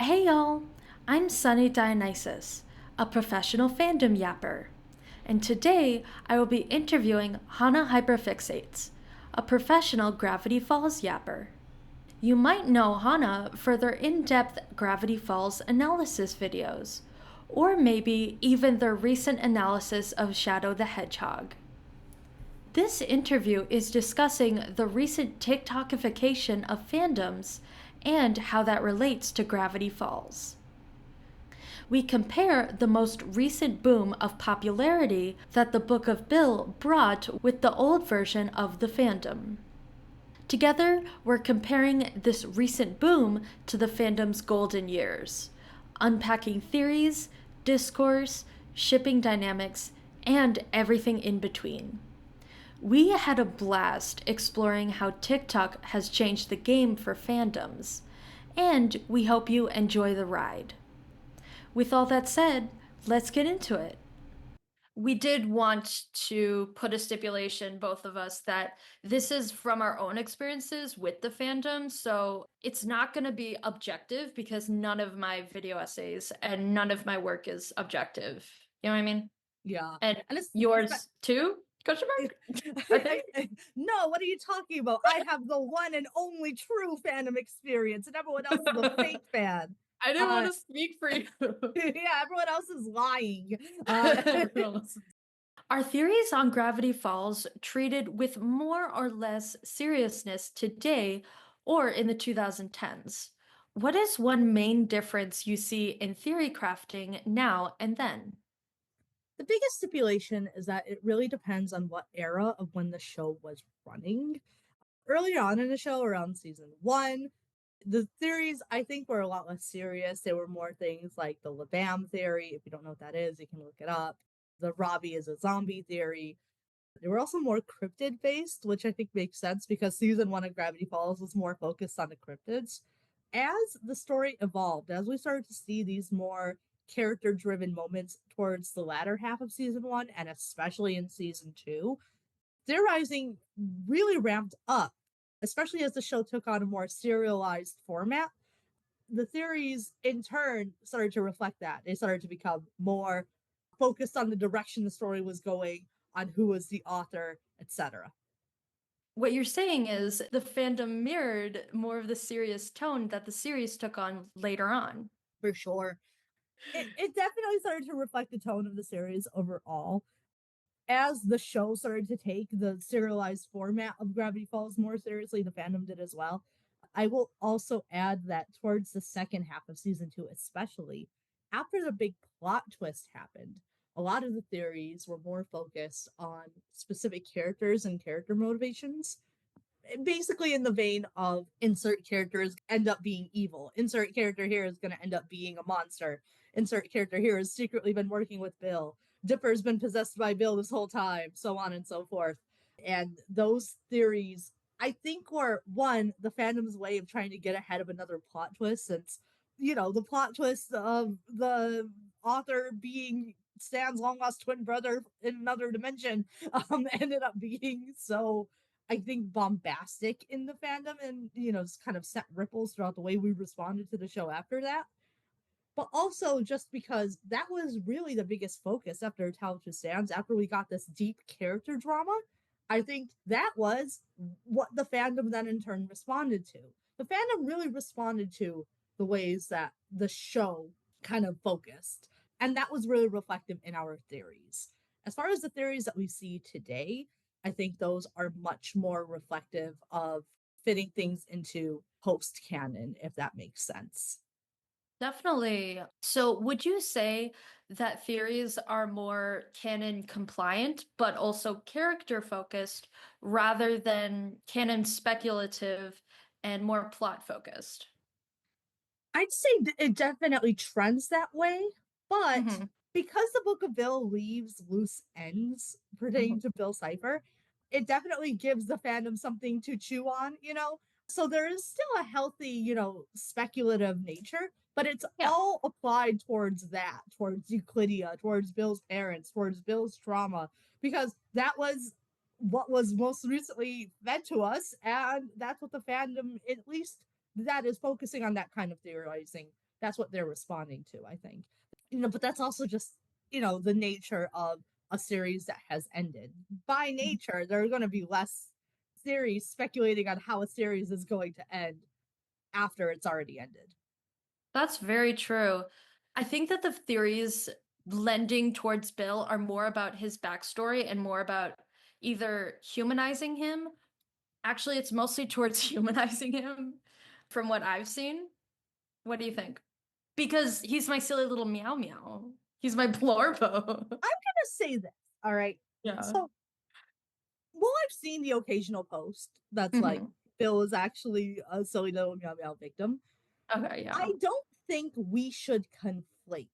Hey y'all, I'm Sunny Dionysus, a professional fandom yapper, and today I will be interviewing Hana Hyperfixates, a professional Gravity Falls yapper. You might know Hana for their in-depth Gravity Falls analysis videos, or maybe even their recent analysis of Shadow the Hedgehog. This interview is discussing the recent TikTokification of fandoms and how that relates to Gravity Falls. We compare the most recent boom of popularity that the Book of Bill brought with the old version of the fandom. Together, we're comparing this recent boom to the fandom's golden years, unpacking theories, discourse, shipping dynamics, and everything in between. We had a blast exploring how TikTok has changed the game for fandoms, and we hope you enjoy the ride. With all that said, let's get into it. We did want to put a stipulation, both of us, that this is from our own experiences with the fandom, so it's not going to be objective because none of my video essays and none of my work is objective. You know what I mean? Yeah. And And it's yours too? Question mark? I think. no, what are you talking about? I have the one and only true fandom experience, and everyone else is a fake fan. I didn't want Uh, to speak for you. yeah, everyone else is lying. Uh, Our theories on Gravity Falls treated with more or less seriousness today or in the 2010s. What is one main difference you see in theory crafting now and then? the biggest stipulation is that it really depends on what era of when the show was running. Earlier on in the show, around season one, the theories I think were a lot less serious. There were more things like the Labam theory. If you don't know what that is, you can look it up. The Robbie is a zombie theory. They were also more cryptid based, which I think makes sense because season one of Gravity Falls was more focused on the cryptids. As the story evolved, as we started to see these more character driven moments towards the latter half of season one, and especially in season two, theorizing really ramped up, especially as the show took on a more serialized format. The theories in turn started to reflect that. They started to become more focused on the direction the story was going, on who was the author, etc. What you're saying is the fandom mirrored more of the serious tone that the series took on later on. For sure. It definitely started to reflect the tone of the series overall. As the show started to take the serialized format of Gravity Falls more seriously, the fandom did as well. I will also add that towards the second half of season two, especially after the big plot twist happened, a lot of the theories were more focused on specific characters and character motivations. Basically, in the vein of insert characters end up being evil. Insert character here is going to end up being a monster. Insert character here has secretly been working with Bill. Dipper's been possessed by Bill this whole time, so on and so forth. And those theories, I think, were one, the fandom's way of trying to get ahead of another plot twist, since, the plot twist of the author being Stan's long lost twin brother in another dimension ended up being so, I think, bombastic in the fandom, and, just kind of set ripples throughout the way we responded to the show after that. But also just because that was really the biggest focus after Talented Stands, after we got this deep character drama. I think that was what the fandom then in turn responded to. The fandom really responded to the ways that the show kind of focused. And that was really reflective in our theories. As far as the theories that we see today, I think those are much more reflective of fitting things into post canon, if that makes sense. Definitely. So, would you say that theories are more canon compliant, but also character focused rather than canon speculative and more plot focused? I'd say it definitely trends that way, but Hmm. because the Book of Bill leaves loose ends pertaining to Bill Cipher, it definitely gives the fandom something to chew on. So there is still a healthy, speculative nature, but it's Yeah. all applied towards that, towards Euclidia, towards Bill's parents, towards Bill's trauma, because that was what was most recently fed to us, and that's what the fandom, at least that is focusing on, that kind of theorizing That's what they're responding to, I think. But that's also just, the nature of a series that has ended. By nature, there are going to be less theories speculating on how a series is going to end after it's already ended. That's very true. I think that the theories lending towards Bill are more about his backstory and more about either humanizing him. Actually, it's mostly towards humanizing him from what I've seen. What do you think? Because he's my silly little meow meow. He's my Blorbo. I'm going to say this, all right? Yeah. So, well, I've seen the occasional post that's like, Hmm. Bill is actually a silly little meow meow victim. Okay, I yeah. don't think we should conflate.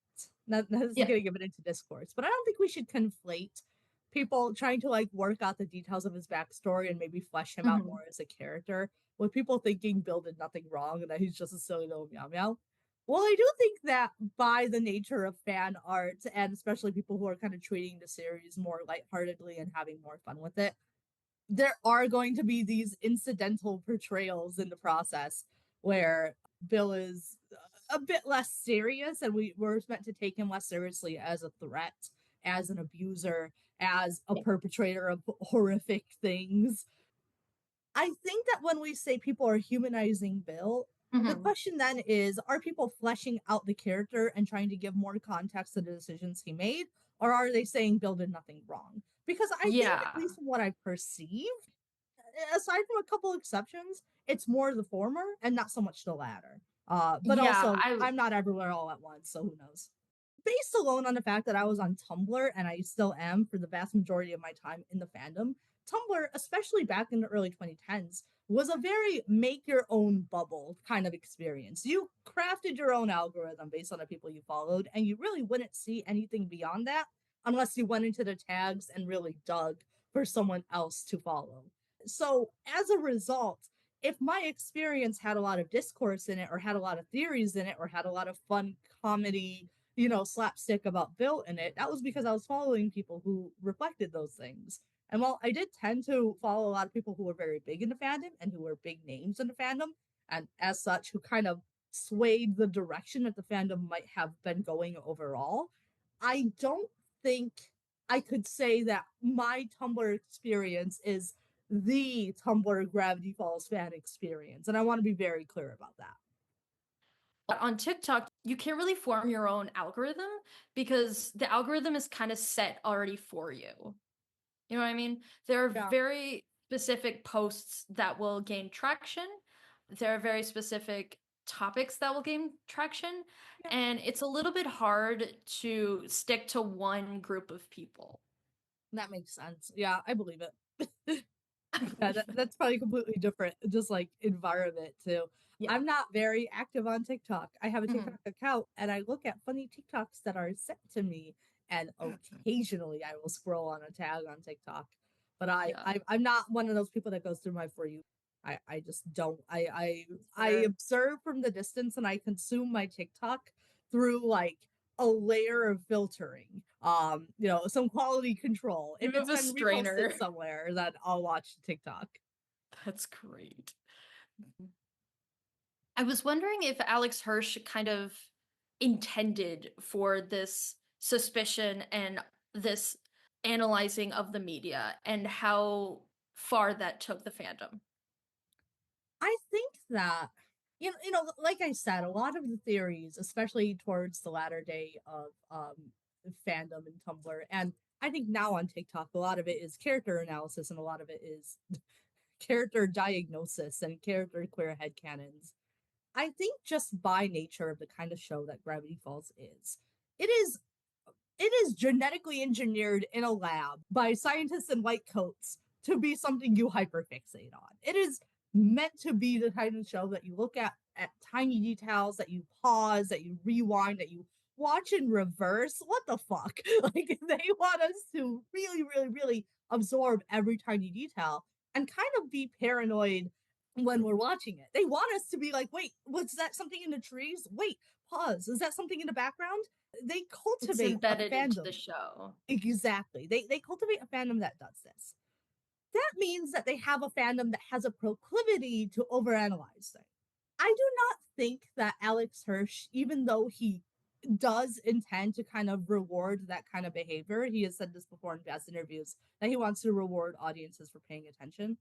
Now, this is Yeah. going to give it into discourse, but I don't think we should conflate people trying to like work out the details of his backstory and maybe flesh him out Hmm. more as a character with people thinking Bill did nothing wrong and that he's just a silly little meow meow. Well, I do think that by the nature of fan art, and especially people who are kind of treating the series more lightheartedly and having more fun with it, there are going to be these incidental portrayals in the process where Bill is a bit less serious, and we're meant to take him less seriously as a threat, as an abuser, as a perpetrator of horrific things. I think that when we say people are humanizing Bill, the Hmm. question then is, are people fleshing out the character and trying to give more context to the decisions he made? Or are they saying Bill did nothing wrong? Because I think, at Yeah. least from what I perceive, aside from a couple exceptions, it's more the former and not so much the latter. But Yeah, also, I I'm not everywhere all at once, so who knows? Based alone on the fact that I was on Tumblr and I still am for the vast majority of my time in the fandom, Tumblr, especially back in the early 2010s, was a very make your own bubble kind of experience. You crafted your own algorithm based on the people you followed, and you really wouldn't see anything beyond that unless you went into the tags and really dug for someone else to follow. So, as a result, if my experience had a lot of discourse in it, or had a lot of theories in it, or had a lot of fun comedy, slapstick about Bill in it, that was because I was following people who reflected those things. And while I did tend to follow a lot of people who were very big in the fandom and who were big names in the fandom, and as such, who kind of swayed the direction that the fandom might have been going overall, I don't think I could say that my Tumblr experience is the Tumblr Gravity Falls fan experience. And I want to be very clear about that. on TikTok, you can't really form your own algorithm because the algorithm is kind of set already for you. You know what I mean? There are Yeah. very specific posts that will gain traction. There are very specific topics that will gain traction, Yeah, and it's a little bit hard to stick to one group of people. that makes sense. Yeah, I believe it. Yeah, that's probably completely different, just like environment too. Yeah. I'm not very active on TikTok. I have a Mhm. TikTok account and I look at funny TikToks that are sent to me, and occasionally I will scroll on a tag on TikTok. But Yeah. I'm not one of those people that goes through my For You. I just don't. I Fair. observe from the distance and I consume my TikTok through like a layer of filtering, some quality control. You If have it's a been reposted strainer. somewhere, then I'll watch TikTok. That's great. I was wondering if Alex Hirsch kind of intended for this suspicion and this analyzing of the media and how far that took the fandom. I think that, like I said, a lot of the theories, especially towards the latter day of fandom and Tumblr, and I think now on TikTok, a lot of it is character analysis and a lot of it is character diagnosis and character queer headcanons. I think just by nature of the kind of show that Gravity Falls is, it is it is genetically engineered in a lab by scientists in white coats to be something you hyperfixate on. It is meant to be the kind of show that you look at tiny details, that you pause, that you rewind, that you watch in reverse. What the fuck? Like they want us to really, really, really absorb every tiny detail and kind of be paranoid when we're watching it. They want us to be like, wait, was that something in the trees? Wait, pause. Is that something in the background? They It's cultivate a embedded into the fandom. show. Exactly. They cultivate a fandom that does this. That means that they have a fandom that has a proclivity to overanalyze things. I do not think that Alex Hirsch, even though he does intend to kind of reward that kind of behavior, he has said this before in past interviews that he wants to reward audiences for paying attention.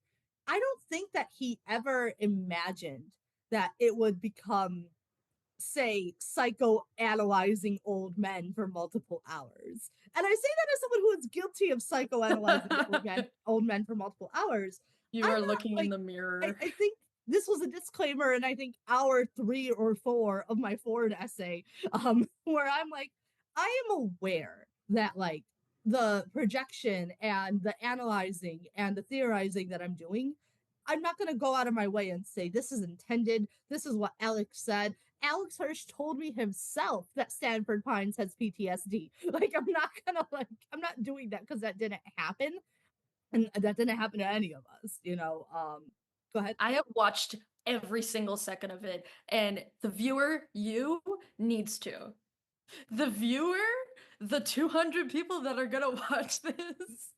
I don't think that he ever imagined that it would become, say, psychoanalyzing old men for multiple hours. And I say that as someone who is guilty of psychoanalyzing old men for multiple hours. You I'm are not looking in like, the mirror. I think this was a disclaimer, and I think hour 3 or 4 of my Ford essay, where I'm like, I am aware that like the projection and the analyzing and the theorizing that I'm doing, I'm not going to go out of my way and say this is intended. This is what Alex said. Alex Hirsch told me himself that Stanford Pines has PTSD. Like, I'm not doing that because that didn't happen. And that didn't happen to any of us, you know. Go ahead. I have watched every single second of it, and the viewer, you, needs to. The viewer, the 200 people that are gonna watch this,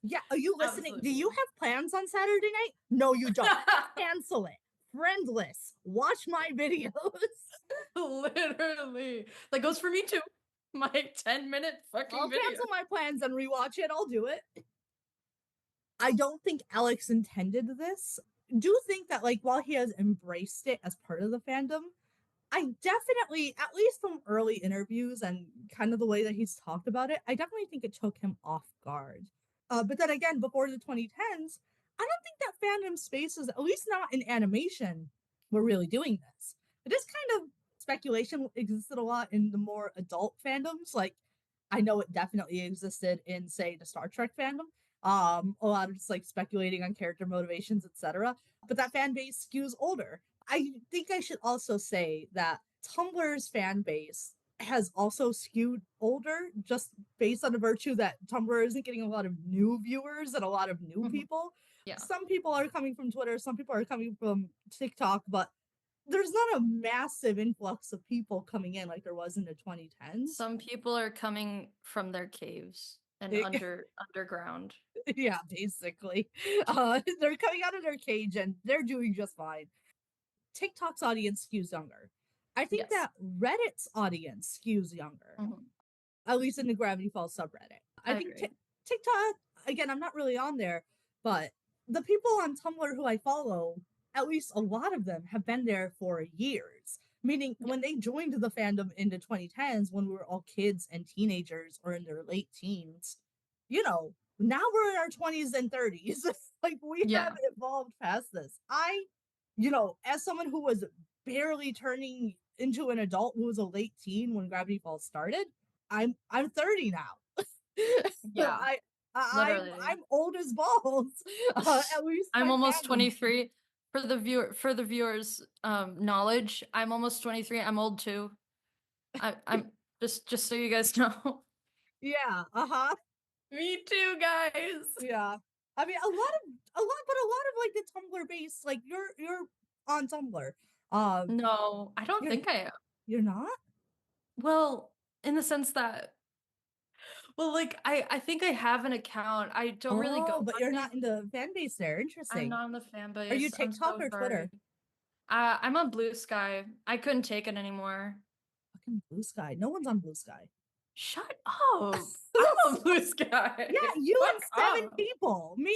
Yeah, are you listening? Do you absolutely. have plans on Saturday night? No, you don't. Cancel it. Friendless. Watch my videos. Literally. That goes for me too. My 10-minute I'll fucking video. cancel my plans and rewatch it. I'll do it. I don't think Alex intended this. Do think that, like, while he has embraced it as part of the fandom, I definitely, at least from early interviews and kind of the way that he's talked about it, I definitely think it took him off guard. But then again, before the 2010s, I don't think that fandom spaces, at least not in animation, were really doing this. This kind of speculation existed a lot in the more adult fandoms. Like, I know it definitely existed in, say, the Star Trek fandom. A lot of just like speculating on character motivations, etc. But that fan base skews older. I think I should also say that Tumblr's fan base has also skewed older, just based on the virtue that Tumblr isn't getting a lot of new viewers and a lot of new Mhm. people. Yeah. Some people are coming from Twitter, some people are coming from TikTok, but there's not a massive influx of people coming in like there was in the 2010s. Some people are coming from their caves and It, underground. yeah, basically. They're coming out of their cage and they're doing just fine. TikTok's audience skews younger. I think Yes. that Reddit's audience skews younger, Mhm. at least in the Gravity Falls subreddit. I I think agree. TikTok, again, I'm not really on there, but the people on Tumblr who I follow, at least a lot of them have been there for years. Meaning, Yeah. when they joined the fandom in the 2010s, when we were all kids and teenagers or in their late teens, you know, now we're in our 20s and 30s. Like, we have Yeah. evolved past this. As someone who was barely turning into an adult who was a late teen when Gravity Falls started, I'm 30 now. Yeah. I Literally. I'm old as balls. At least I'm by almost fandom. 23. For the viewers knowledge, I'm almost 23. I'm old too. I'm just so you guys know. Yeah, uh-huh. Me too, guys. Yeah. I mean, but a lot of like the Tumblr base, like you're on Tumblr. Um, No, I don't you're think I am. you're not? Well, in the sense that, well, like I think I have an account. I don't really go Oh, but on you're it. not in the fan base there. I'm Interesting. not in the fan Are you base. I'm TikTok so or sorry. Twitter? I'm on Blue Sky. I couldn't take it anymore. Fucking Blue Sky. No one's on Blue Sky. Shut up. I'm on Blue Yeah, Sky. you and Fuck 7 off. people. I No,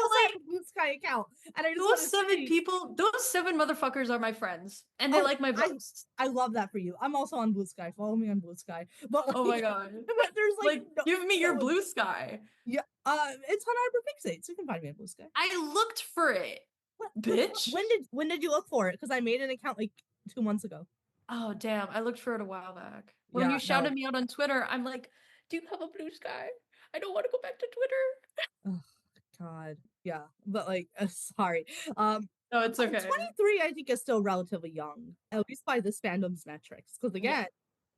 also have like a Blue Sky account, and I just want those to seven say, people, those seven motherfuckers are my friends, and they oh, like my I posts. I love that for you. I'm also on Blue Sky. Follow me on Blue Sky. But Oh my like, God. but there's like Like, no, give me no your one. Blue Sky. Yeah, it's on Hyperfixate, so you can find me on Blue Sky. I looked for it, What the fuck? bitch. When did you look for it? Because I made an account like 2 months ago. Oh, damn. I looked for it a while back. When you Yeah, shouted no. me out on Twitter, I'm like, do you have a Blue Sky? I don't want to go back to Twitter. Oh God. Yeah, but like, sorry. Um, No, it's okay. 23, I think, is still relatively young, at least by this fandom's metrics. Because Yeah.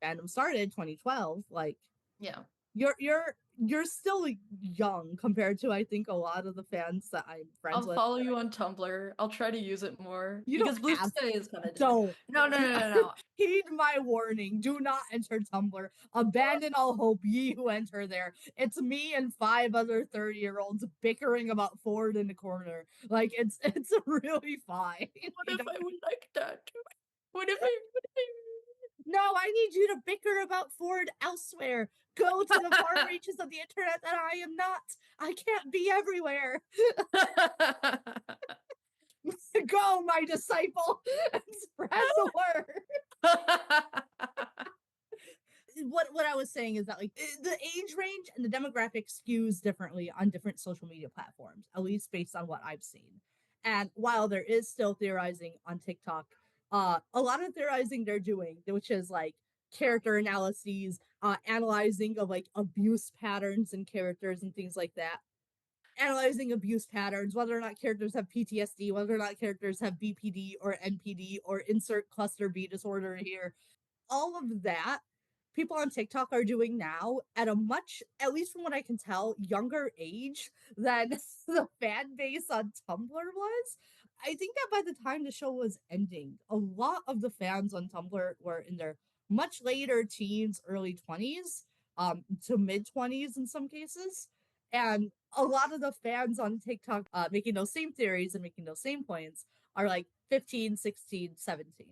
again, fandom started 2012. Like, Yeah. you're still young compared to, I think, a lot of the fans that I'm friends I'll with. follow you on Tumblr. I'll try to use it more You don't because Blue have Sky is kind of dead. don't No, no, no, no, no. heed my warning. Do not enter Tumblr. Abandon all hope, ye who enter there. It's me and 5 other 30-year-olds bickering about Ford in the corner. Like, it's really fine. What if I would like that? What if I No, I need you to bicker about Ford elsewhere. Go to the far reaches of the internet that I am not. I can't be everywhere. Go, my disciple, and spread the word. What I was saying is that like the age range and the demographic skews differently on different social media platforms, at least based on what I've seen. And while there is still theorizing on TikTok, a lot of theorizing they're doing, which is like character analyses, analyzing of like abuse patterns and characters and things like that. Analyzing abuse patterns, whether or not characters have PTSD, whether or not characters have BPD or NPD or insert cluster B disorder here, all of that people on TikTok are doing now at a much, at least from what I can tell, younger age than the fan base on Tumblr was. I think that by the time the show was ending, a lot of the fans on Tumblr were in their much later teens, early 20s, to mid 20s in some cases. And a lot of the fans on TikTok making those same theories and making those same points are like 15, 16, 17.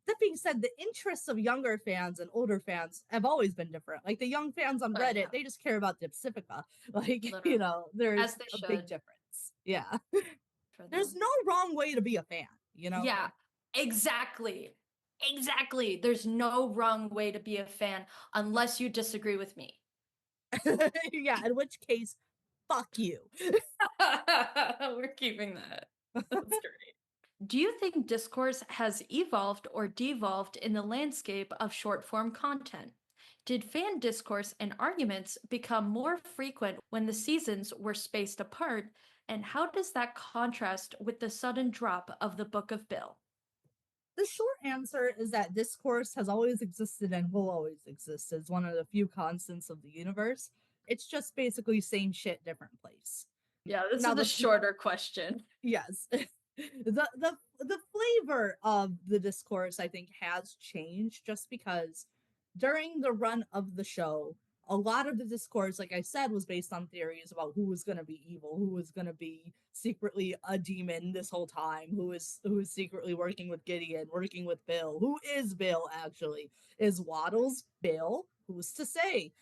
That being said, the interests of younger fans and older fans have always been different. Like the young fans on Reddit, yeah, they just care about Dipsifica. Like, literally. there's As they a big should difference. Yeah. for There's them. no wrong way to be a fan, you know? Yeah, exactly. Exactly. There's no wrong way to be a fan unless you disagree with me. Yeah, in which case, fuck you. We're keeping that. That's great. Do you think discourse has evolved or devolved in the landscape of short form content? Did fan discourse and arguments become more frequent when the seasons were spaced apart? And how does that contrast with the sudden drop of the Book of Bill? The short answer is that discourse has always existed and will always exist as one of the few constants of the universe. It's just basically same shit, different place. Yeah, this Now, is the the shorter question. yes, the flavor of the discourse I think has changed just because during the run of the show, a lot of the discourse, like I said, was based on theories about who was going to be evil, who was going to be secretly a demon this whole time, who is secretly working with Gideon, working with Bill. Who is Bill actually? Is Waddles Bill? Who's to say?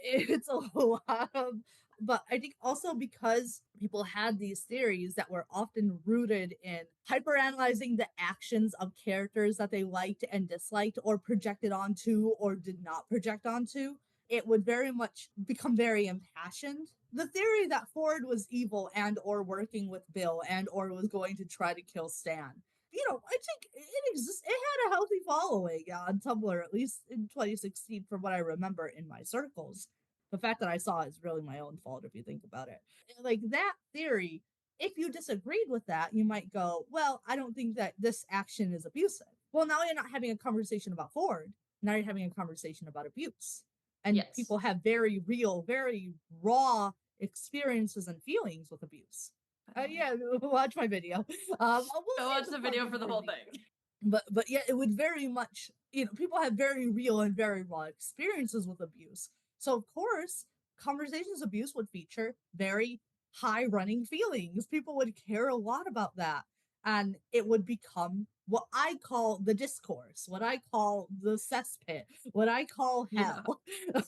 It's a lot of, but I think also because people had these theories that were often rooted in hyperanalyzing the actions of characters that they liked and disliked or projected onto or did not project onto, it would very much become very impassioned. The theory that Ford was evil and or working with Bill and or was going to try to kill Stan, I think it exists. It had a healthy following on Tumblr, at least in 2016, from what I remember in my circles. The fact that I saw it is really my own fault if you think about it. Like that theory, if you disagreed with that, you might go, well, I don't think that this action is abusive. Well, now you're not having a conversation about Ford. Now you're having a conversation about abuse. And Yes. people have very real, very raw experiences and feelings with abuse. Yeah, watch my video. We'll Go save watch the the video plug for the for whole the thing. but yeah, it would very much, people have very real and very raw experiences with abuse. So of course, conversations abuse would feature very high running feelings. People would care a lot about that. And it would become what I call the discourse, what I call the cesspit, what I call Yeah. hell.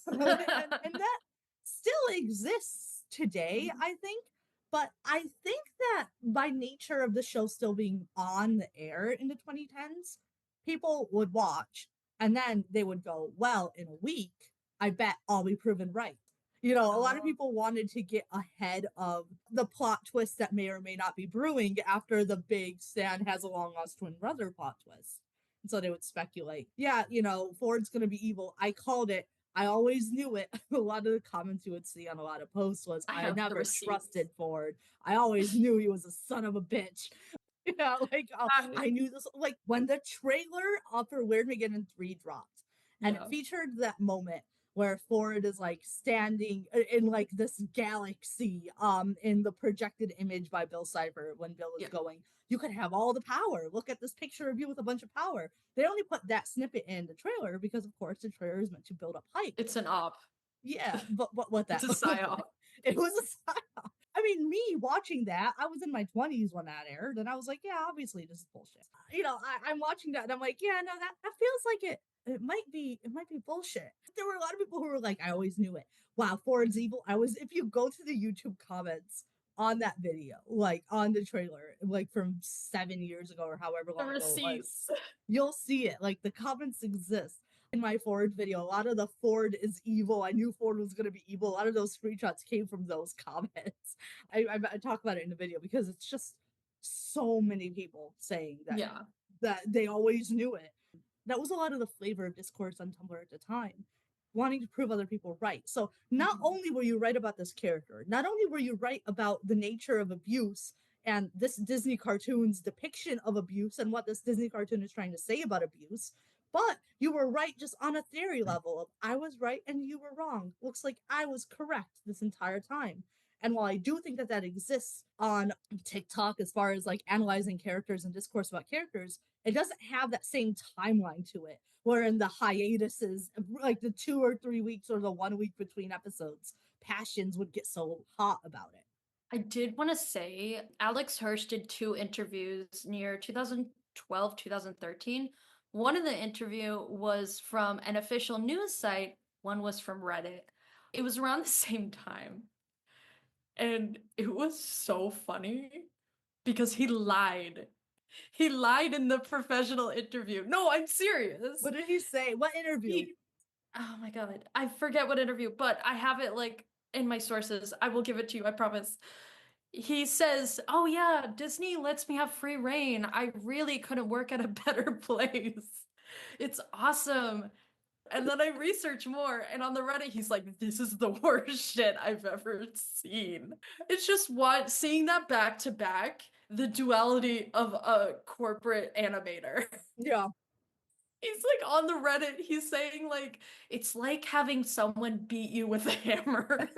And that still exists today, I think. But I think that by nature of the show still being on the air in the 2010s, people would watch and then they would go, well, in a week, I bet I'll be proven right. A lot of Oh, people wanted to get ahead of the plot twist that may or may not be brewing after the big Stan has a long lost twin brother plot twist. And so they would speculate, yeah, Ford's going to be evil. I called it. I always knew it. A lot of the comments you would see on a lot of posts was, I I have the never receipts. trusted Ford. I always knew he was a son of a bitch. Like, I knew this. Like, when the trailer for Weird Mageddon 3 dropped, and it Yeah. featured that moment where Ford is like standing in like this galaxy in the projected image by Bill Cipher when Bill is Yeah. going, you could have all the power. Look at this picture of you with a bunch of power. They only put that snippet in the trailer because of course the trailer is meant to build up hype. It's an op. Yeah, but what It's that a psyop. it was a psyop. I mean, me watching that, I was in my 20s when that aired, and I was like, yeah, obviously this is bullshit. I'm watching that and I'm like, yeah, no, that feels like it might be bullshit. There were a lot of people who were like, I always knew it. Wow, Ford's evil. If you go to the YouTube comments on that video, like on the trailer, like from 7 years ago or however The long ago it was, receipts. you'll see it. Like the comments exist. In my Ford video, a lot of the Ford is evil. I knew Ford was going to be evil. A lot of those screenshots came from those comments. I talk about it in the video because it's just so many people saying Yeah. that they always knew it. That was a lot of the flavor of discourse on Tumblr at the time, wanting to prove other people right. So not only were you right about this character, not only were you right about the nature of abuse and this Disney cartoon's depiction of abuse and what this Disney cartoon is trying to say about abuse, but you were right just on a theory level of I was right and you were wrong. Looks like I was correct this entire time. And while I do think that exists on TikTok as far as like analyzing characters and discourse about characters, it doesn't have that same timeline to it. Where in the hiatuses, like the 2 or 3 weeks or the 1 week between episodes, passions would get so hot about it. I did want to say Alex Hirsch did 2 interviews near 2012, 2013. One of the interview was from an official news site, one was from Reddit. It was around the same time. And it was so funny because he lied. He lied in the professional interview. No, I'm serious. What did he say? What interview? Oh my God. I forget what interview, but I have it like in my sources. I will give it to you, I promise. He says, "Oh yeah, Disney lets me have free reign. I really couldn't work at a better place. It's awesome." And then I research more, and on the Reddit, he's like, "This is the worst shit I've ever seen." It's just what seeing that back to back, the duality of a corporate animator. Yeah. He's like on the Reddit, he's saying like it's like having someone beat you with a hammer.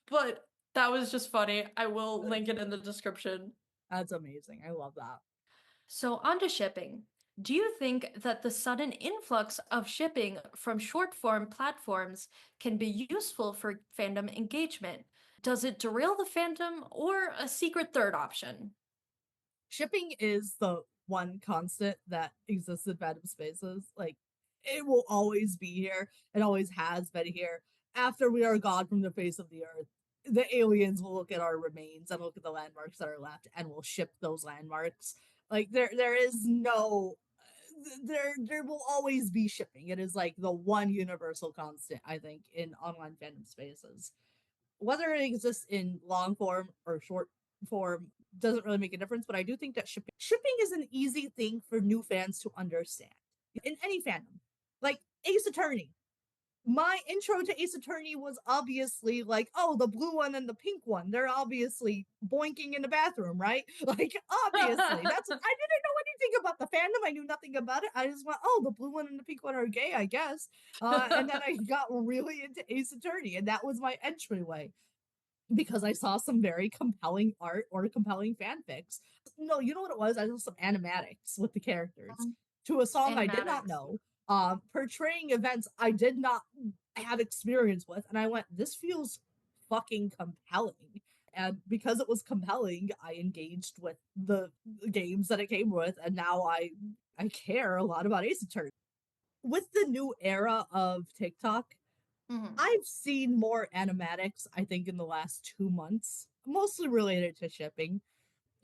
But that was just funny. I will link it in the description. That's amazing. I love that. So, on to shipping. Do you think that the sudden influx of shipping from short form platforms can be useful for fandom engagement? Does it derail the fandom or a secret third option? Shipping is the one constant that exists in fandom spaces. Like, it will always be here. It always has been here. After we are gone from the face of the earth, the aliens will look at our remains and look at the landmarks that are left and will ship those landmarks. Like there is no there will always be shipping. It is like the one universal constant, I think, in online fandom spaces. Whether it exists in long form or short form doesn't really make a difference, but I do think that shipping is an easy thing for new fans to understand in any fandom. Like Ace Attorney, my intro to Ace Attorney was obviously like, oh, the blue one and the pink one. They're obviously boinking in the bathroom, right? Like, obviously. That's I didn't know anything about the fandom. I knew nothing about it. I just went, oh, the blue one and the pink one are gay, I guess. And then I got really into Ace Attorney, and that was my entryway because I saw some very compelling art or compelling fanfics. No, you know what it was? I saw some animatics with the characters to a song I did not Animatics. know, portraying events I did not have experience with. And I went, this feels fucking compelling. And because it was compelling, I engaged with the games that it came with. And now I care a lot about Ace Attorney. With the new era of TikTok, Mhm. I've seen more animatics, I think, in the last 2 months, mostly related to shipping,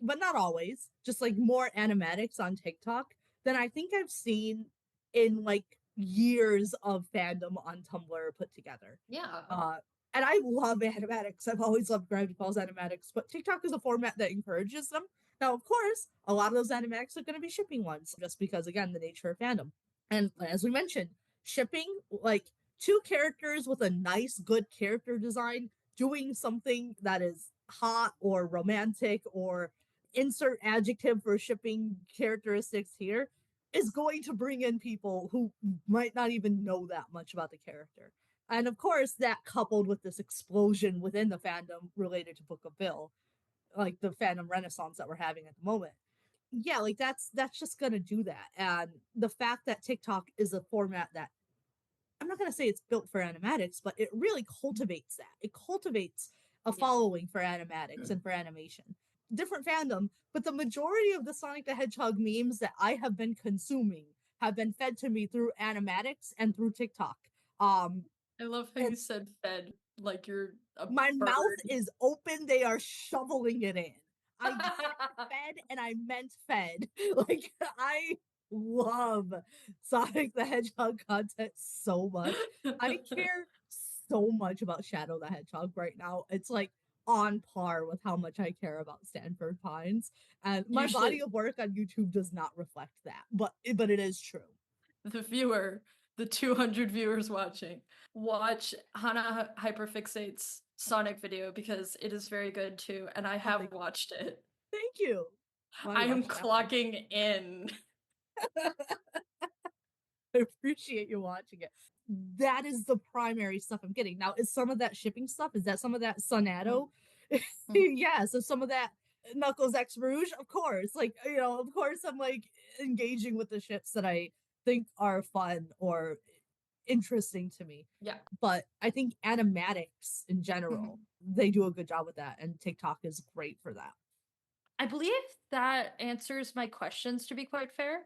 but not always. Just like more animatics on TikTok than I think I've seen in like years of fandom on Tumblr put together. Yeah. Uh, and I love animatics. I've always loved Gravity Falls animatics, but TikTok is a format that encourages them. Now, of course, a lot of those animatics are going to be shipping ones, just because, again, the nature of fandom. And as we mentioned, shipping like two characters with a nice, good character design doing something that is hot or romantic or insert adjective for shipping characteristics here is going to bring in people who might not even know that much about the character. And of course, that coupled with this explosion within the fandom related to Book of Bill, like the fandom renaissance that we're having at the moment. Yeah, like that's just gonna do that. And the fact that TikTok is a format that I'm not gonna say it's built for animatics, but it really cultivates that. It cultivates a following for animatics and for animation. Different fandom, but the majority of the Sonic the Hedgehog memes that I have been consuming have been fed to me through animatics and through TikTok. I love how And you said fed like you're a my mouth bird. is open, they are shoveling it in. I said fed and I meant fed. Like, I love Sonic the Hedgehog content so much. I care so much about Shadow the Hedgehog right now. It's like on par with how much I care about Stanford Pines. And my You body should, of work on YouTube does not reflect that, but it is true. the viewer, the 200 viewers watching, watch Hana Hyperfixate's Sonic video because it is very good too, and I Oh, have watched it. thank you. Well, I I am watched that one. clocking in. I appreciate you watching it. That is the primary stuff I'm getting. Now, is some of that shipping stuff? Is that some of that Sonado? Yeah, so some of that Knuckles X Rouge, of course. Like, of course I'm like engaging with the ships that I think are fun or interesting to me. Yeah. But I think animatics in general, they do a good job with that, and TikTok is great for that. I believe that answers my questions, to be quite fair.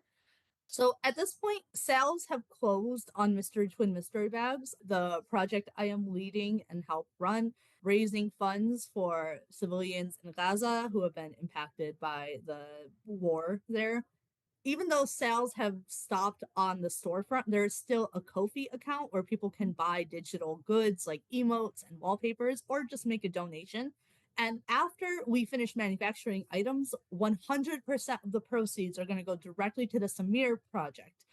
So at this point, sales have closed on Mystery Twin Mystery Bags, the project I am leading and help run, raising funds for civilians in Gaza who have been impacted by the war there. Even though sales have stopped on the storefront, there's still a Ko-fi account where people can buy digital goods like emotes and wallpapers or just make a donation. And after we finish manufacturing items, 100% of the proceeds are going to go directly to the Samir Project,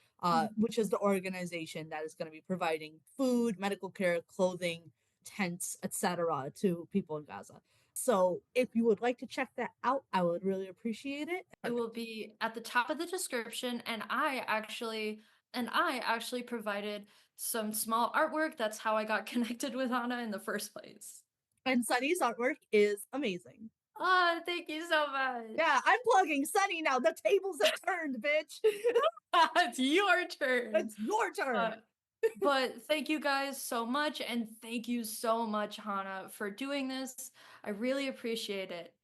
which is the organization that is going to be providing food, medical care, clothing, tents, etc., to people in Gaza. So if you would like to check that out, I would really appreciate it. It will be at the top of the description, and I actually provided some small artwork. That's how I got connected with Hana in the first place. And Sunny's artwork is amazing. Oh, thank you so much. Yeah, I'm plugging Sunny now. The tables have turned, bitch. It's your turn. It's your turn. But thank you guys so much, and thank you so much, Hana, for doing this. I really appreciate it.